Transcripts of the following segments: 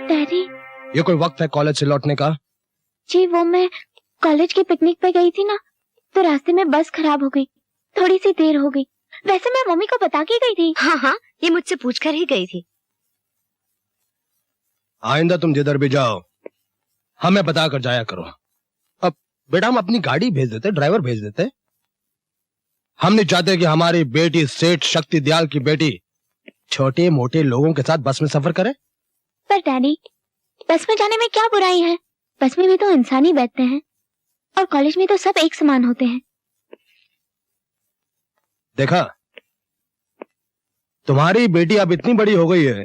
Daddy, ये कोई वक्त है कॉलेज से लौटने का? जी वो मैं कॉलेज की पिकनिक पे गई थी ना, तो रास्ते में बस खराब हो गई, थोड़ी सी देर हो गई। वैसे मैं मम्मी को बता के गई थी। हाँ हाँ, ये मुझसे पूछकर ही गई थी। आइंदा तुम जिधर भी जाओ हमें बता कर जाया करो। अब बेटा हम अपनी गाड़ी भेज देते, ड्राइवर भेज देते। हम नहीं चाहते कि हमारी बेटी सेठ शक्ति दयाल की बेटी छोटे मोटे लोगों के साथ बस में सफर करे। पर डैडी, बस में जाने में क्या बुराई है? बस में भी तो इंसान ही बैठते हैं और कॉलेज में तो सब एक समान होते हैं। देखा, तुम्हारी बेटी अब इतनी बड़ी हो गई है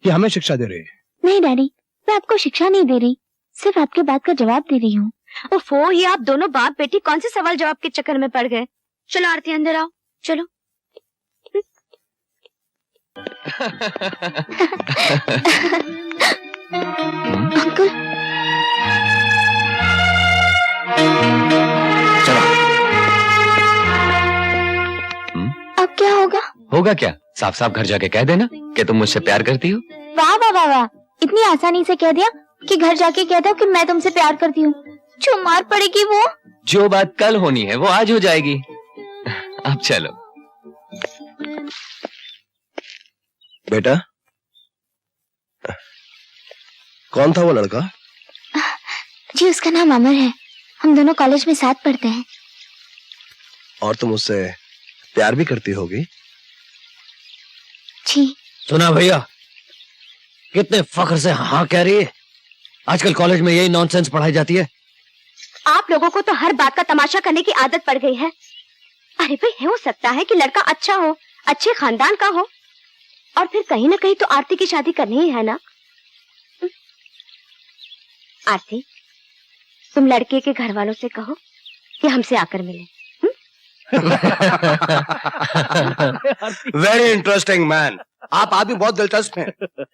कि हमें शिक्षा दे रही है। नहीं डैडी, मैं आपको शिक्षा नहीं दे रही, सिर्फ आपके बात का जवाब दे रही हूँ। ओफो, ये आप दोनों बाप बेटी कौन से सवाल जवाब के चक्कर में पड़ गए? चलो आरती अंदर आओ, चलो। अंकल, चलो। अब क्या होगा? होगा क्या? साफ साफ घर जाके कह देना कि तुम मुझसे प्यार करती हो। वाह वाह वाह वाह, इतनी आसानी से कह दिया कि घर जाके कह दो कि मैं तुमसे प्यार करती हूँ। जो मार पड़ेगी वो? जो बात कल होनी है वो आज हो जाएगी। अब चलो। बेटा, कौन था वो लड़का? जी उसका नाम अमर है, हम दोनों कॉलेज में साथ पढ़ते हैं। और तुम उससे प्यार भी करती होगी? जी। सुना भैया, कितने फख्र से हाँ कह रही है। आजकल कॉलेज में यही नॉनसेंस पढ़ाई जाती है। आप लोगों को तो हर बात का तमाशा करने की आदत पड़ गई है। अरे भाई, हो सकता है कि लड़का अच्छा हो, अच्छे खानदान का हो, और फिर कहीं ना कहीं तो आरती की शादी करनी ही है ना। आरती, तुम लड़के के घर वालों से कहो कि हमसे आकर मिले। Very interesting man. आप आदमी बहुत दिलचस्प हैं।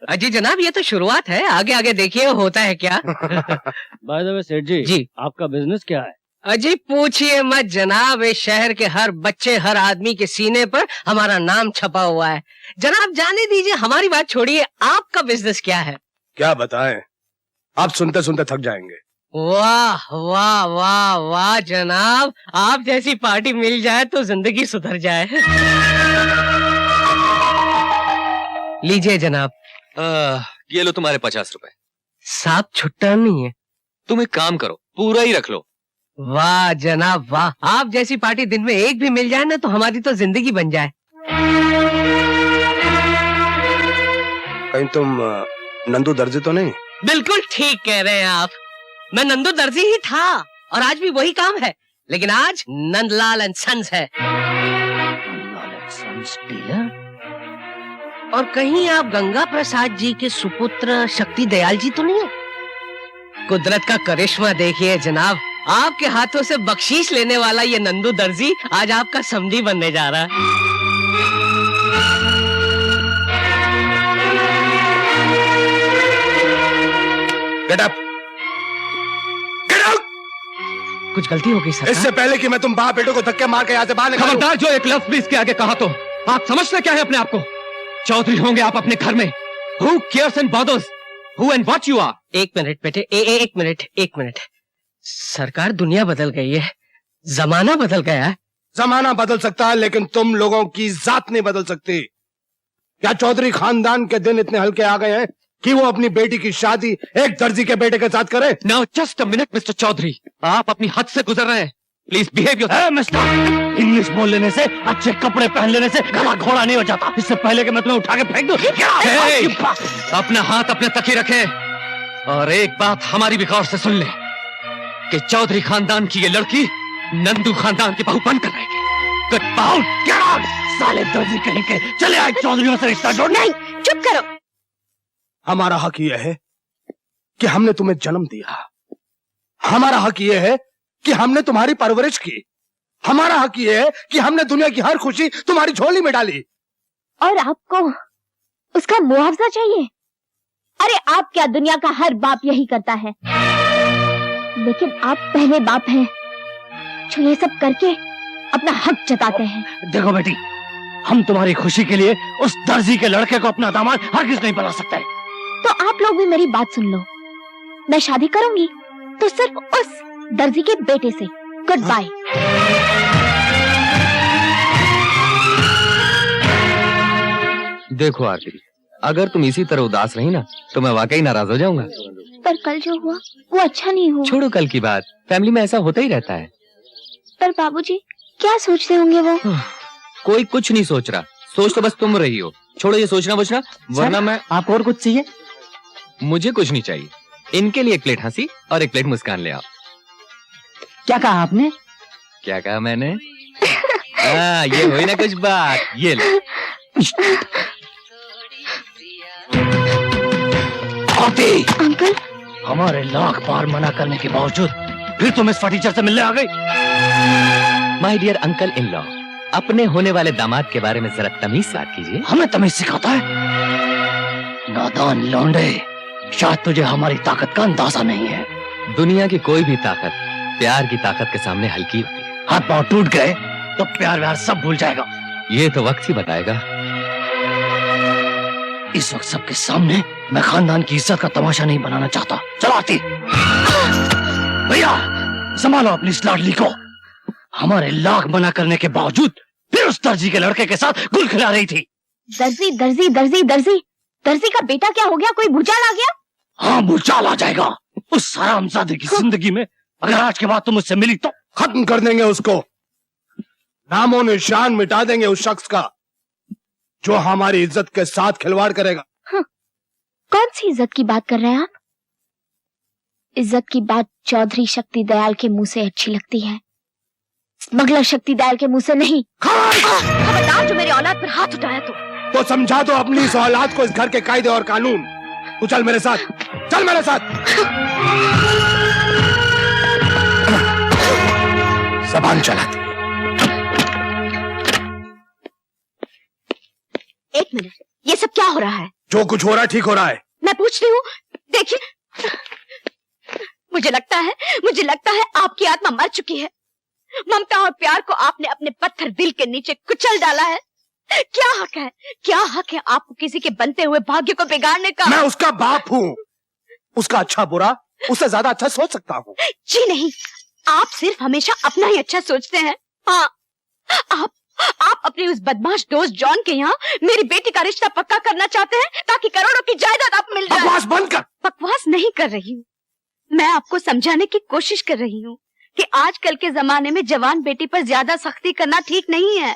अजी जनाब, ये तो शुरुआत है, आगे आगे देखिए होता है क्या। बाय द वे सेठ जी, जी आपका बिजनेस क्या है? अजी पूछिए मत जनाब, इस शहर के हर बच्चे हर आदमी के सीने पर हमारा नाम छपा हुआ है। जनाब जाने दीजिए, हमारी बात छोड़िए, आपका बिजनेस क्या है? क्या बताएं, आप सुनते सुनते थक जाएंगे। वाह वाह वाह वाह जनाब, आप जैसी पार्टी मिल जाए तो जिंदगी सुधर जाए। लीजिए जनाब। ये लो तुम्हारे 50 रुपए। साहब छुट्टा नहीं है। तुम एक काम करो, पूरा ही रख लो। वाह जनाब वाह, आप जैसी पार्टी दिन में एक भी मिल जाए ना तो हमारी तो जिंदगी बन जाए। कहीं तुम नंदू दर्जी तो नहीं? बिल्कुल ठीक कह रहे हैं आप, मैं नंदू दर्जी ही था और आज भी वही काम है, लेकिन आज नंदलाल एंड सन्स है। और कहीं आप गंगा प्रसाद जी के सुपुत्र शक्ति दयाल जी तो नहीं हो? कुदरत का करिश्मा देखिए जनाब, आपके हाथों से बख्शीश लेने वाला ये नंदू दर्जी आज आपका समधी बनने जा रहा है। Get up, get out. कुछ गलती हो गई सर? इससे पहले कि मैं तुम बाप बेटों को धक्के मार के यहाँ से बाहर निकालूं। खबरदार, जो एक लफ्ज भी इसके आगे कहा तो आप समझते क्या है अपने आप को? चौधरी होंगे आप अपने घर में। Who cares and bothers who and what you are? एक मिनट बेटे, एक मिनट। सरकार, दुनिया बदल गई है, जमाना बदल गया है। जमाना बदल सकता है लेकिन तुम लोगों की जात नहीं बदल सकती। क्या चौधरी खानदान के दिन इतने हल्के आ गए हैं कि वो अपनी बेटी की शादी एक दर्जी के बेटे के साथ करे? Now just a minute, Mr. Chaudhary, आप अपनी हद से गुजर रहे हैं। Please behave yourself. Mister, English बोल लेने से, अच्छे कपड़े पहन लेने से गला घोड़ा नहीं हो जाता। इससे पहले कि मैं तुम्हें उठा के फेंक दूं। अपना हाथ अपने तक ही रखें और एक बात हमारी भी गौर से सुन ले कि चौधरी खानदान की ये लड़की नंदू खानदान की बहू बनकर रहेगी। Get out! Get out! साले दर्जी कहीं के, चले आए चौधरियों से रिश्ता जोड़ने। नहीं, चुप करो। हमारा हक यह है कि हमने तुम्हें जन्म दिया। हमारा हक यह है कि हमने तुम्हारी परवरिश की। हमारा हक यह है कि हमने दुनिया की हर खुशी तुम्हारी झोली में डाली। और आपको उसका मुआवजा चाहिए? अरे आप क्या, दुनिया का हर बाप यही करता है, लेकिन आप पहले बाप हैं जो ये सब करके अपना हक जताते हैं। देखो बेटी, हम तुम्हारी खुशी के लिए उस दर्जी के लड़के को अपना दामाद हरगिज नहीं बना सकते। तो आप लोग भी मेरी बात सुन लो। मैं शादी करूंगी तो सिर्फ उस दर्जी के बेटे से। Good bye. देखो आरती, अगर तुम इसी तरह उदास रही ना तो मैं वाकई नाराज हो जाऊंगा। पर कल जो हुआ वो अच्छा नहीं हुआ। छोड़ो कल की बात, फैमिली में ऐसा होता ही रहता है। पर बाबूजी क्या सोचते होंगे वो? कोई कुछ नहीं सोच रहा, सोच तो बस तुम रही हो। छोड़ो ये सोचना बचना, वरना मैं। आपको और कुछ चाहिए? मुझे कुछ नहीं चाहिए, इनके लिए एक प्लेट हंसी और एक प्लेट मुस्कान ले आओ। क्या कहा आपने? क्या कहा मैंने? ये हुई ना कुछ बात, ये लो। अंकल, हमारे लाख बार मना करने के बावजूद फिर तुम इस फटीचर से मिलने आ गई। My dear uncle in law, अपने होने वाले दामाद के बारे में जरा तमीज से बात कीजिए। हमें तमीज सिखाता है? नादान लौंडे, शायद तुझे हमारी ताकत का अंदाजा नहीं है। दुनिया की कोई भी ताकत प्यार की ताकत के सामने हल्की होती है। हाथ पांव टूट गए तो प्यार व्यार सब भूल जाएगा। ये तो वक्त ही बताएगा। इस वक्त सबके सामने मैं खानदान की इज्जत का तमाशा नहीं बनाना चाहता। चलो आरती, भैया संभालो अपनी इस लाडली को। हमारे लाख मना करने के बावजूद फिर उस दर्जी के लड़के के साथ गुल खिला रही थी। दर्जी दर्जी दर्जी दर्जी दर्जी का बेटा क्या हो गया? कोई भूचाल आ गया? हाँ, भूचाल आ जाएगा उस हरामजादे की जिंदगी में। अगर आज के बाद तुम मुझसे मिली तो खत्म कर देंगे उसको, नामो निशान मिटा देंगे उस शख्स का जो हमारी इज्जत के साथ खिलवाड़ करेगा। कौन सी इज्जत की बात कर रहे हैं आप? इज्जत की बात चौधरी शक्ति दयाल के मुंह से अच्छी लगती है, स्मगलर शक्ति दयाल के मुंह से नहीं। खबरदार जो मेरी औलाद पर हाथ उठाया तो समझा दो अपनी इस औलाद को इस घर के कायदे और कानून। तू चल मेरे साथ, चल मेरे साथ। जबान चलाती। एक मिनट, ये सब क्या हो रहा है? जो कुछ हो रहा है ठीक हो रहा है। मैं पूछती हूँ। देखिए, मुझे लगता है आपकी आत्मा मर चुकी है। ममता और प्यार को आपने अपने पत्थर दिल के नीचे कुचल डाला है। क्या हक है आपको किसी के बनते हुए भाग्य को बिगाड़ने का? मैं उसका बाप हूँ, उसका अच्छा बुरा उससे ज्यादा अच्छा सोच सकता हूँ। जी नहीं, आप सिर्फ हमेशा अपना ही अच्छा सोचते हैं। हाँ, आप अपने उस बदमाश दोस्त जॉन के यहाँ मेरी बेटी का रिश्ता पक्का करना चाहते हैं ताकि करोड़ों की जायदाद आप मिल जाए। बकवास बंद कर। बकवास नहीं कर रही हूँ, मैं आपको समझाने की कोशिश कर रही हूँ कि आजकल के जमाने में जवान बेटी पर ज्यादा सख्ती करना ठीक नहीं है।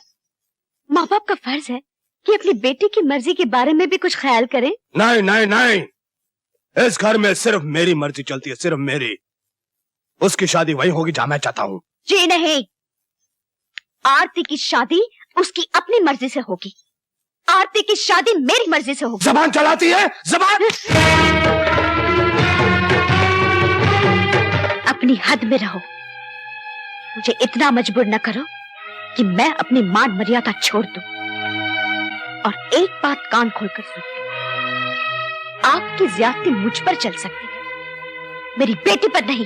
माँ बाप का फर्ज है कि अपनी बेटी की मर्जी के बारे में भी कुछ ख्याल करें। नहीं नहीं नहीं, इस घर में सिर्फ मेरी मर्जी चलती है, सिर्फ मेरी। उसकी शादी वही होगी जहाँ मैं चाहता हूँ। जी नहीं, आरती की शादी उसकी अपनी मर्जी से होगी। आरती की शादी मेरी मर्जी से होगी। जबान चलाती है, जबान। अपनी हद में रहो, मुझे इतना मजबूर न करो कि मैं अपनी मान मर्यादा छोड़ दूं। और एक बात कान खोलकर सुन, आपकी ज्यादती मुझ पर चल सकती है, मेरी बेटी पर नहीं।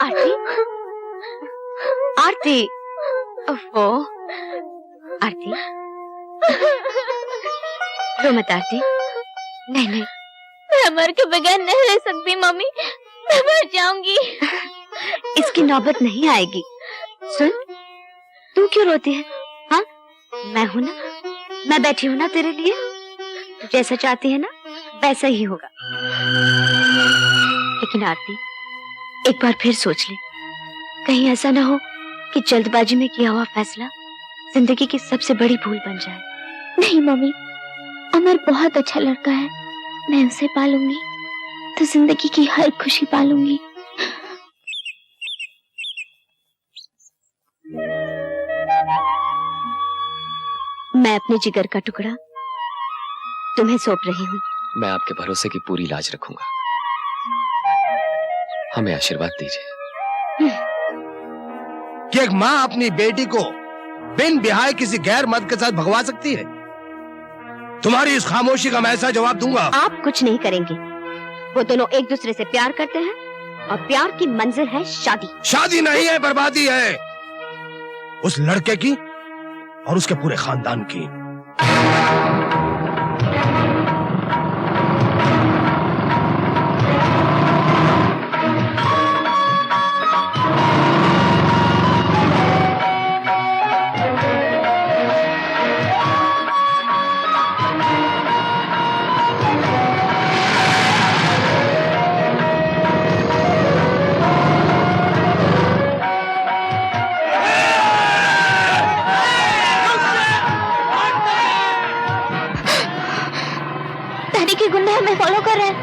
आरती, आरती, ओफो, आरती, रो मत आरती। नहीं नहीं, मैं मर के बगैर नहीं रह सकती मम्मी, मैं मर जाऊंगी। इसकी नौबत नहीं आएगी। सुन, तू क्यों रोती है? हाँ, मैं हूं ना, मैं बैठी हूं ना तेरे लिए। तू जैसा चाहती है ना वैसा ही होगा। लेकिन आरती, एक बार फिर सोच ले, कहीं ऐसा ना हो कि जल्दबाजी में किया हुआ फैसला जिंदगी की सबसे बड़ी भूल बन जाए। नहीं मम्मी, अमर बहुत अच्छा लड़का है, मैं उसे पालूंगी तो जिंदगी की हर खुशी पालूंगी। मैं अपने जिगर का टुकड़ा तुम्हें सौंप रही हूँ। मैं आपके भरोसे की पूरी लाज रखूंगा, हमें आशीर्वाद दीजिए। कि एक माँ अपनी बेटी को बिन बिहाय किसी गैर मर्द के साथ भगवा सकती है? तुम्हारी इस खामोशी का मैं ऐसा जवाब दूंगा। आप कुछ नहीं करेंगे, वो दोनों एक दूसरे से प्यार करते हैं और प्यार की मंजिल है शादी। शादी नहीं है, बर्बादी है उस लड़के की और उसके पूरे खानदान की। गुंडे हमें फॉलो कर रहे हैं।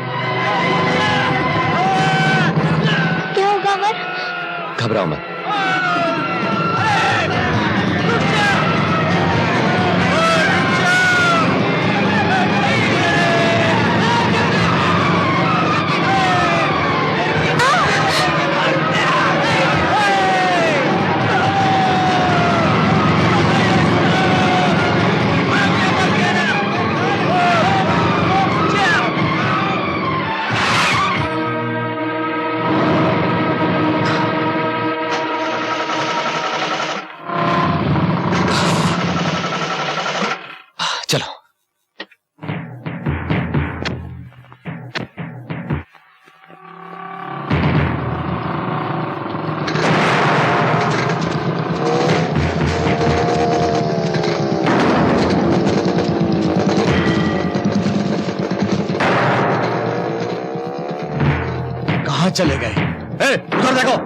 क्या होगा अमर? घबराओ मत। चलो। कहाँ चले गए? उधर देखो।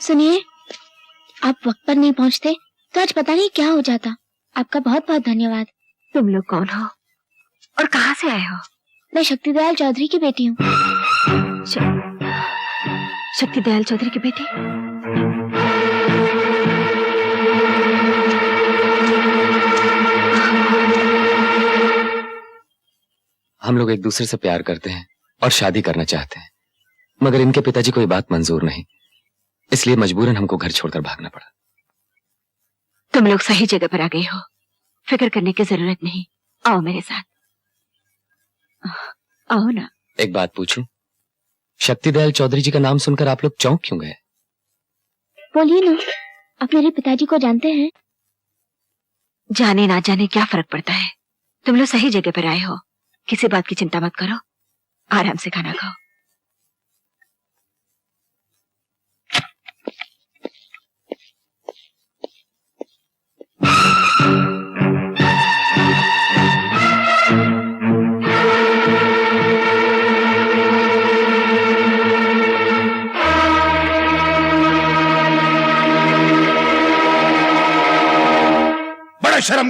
सुनिए, आप वक्त पर नहीं पहुंचते तो आज पता नहीं क्या हो जाता। आपका बहुत बहुत धन्यवाद। तुम लोग कौन हो और कहाँ से आए हो? मैं शक्ति दयाल चौधरी की बेटी हूँ। शक्ति दयाल चौधरी की बेटी? हम लोग एक दूसरे से प्यार करते हैं और शादी करना चाहते हैं, मगर इनके पिताजी को ये बात मंजूर नहीं, इसलिए मजबूरन हमको घर छोड़कर भागना पड़ा। तुम लोग सही जगह पर आ गए हो, फिक्र करने की जरूरत नहीं। आओ मेरे साथ, आओ ना। एक बात पूछूं, शक्तिदयाल चौधरी जी का नाम सुनकर आप लोग चौंक क्यों गए? बोलिए ना, आप मेरे पिताजी को जानते हैं? जाने ना जाने क्या फर्क पड़ता है, तुम लोग सही जगह पर आए हो। किसी बात की चिंता मत करो, आराम से खाना खाओ।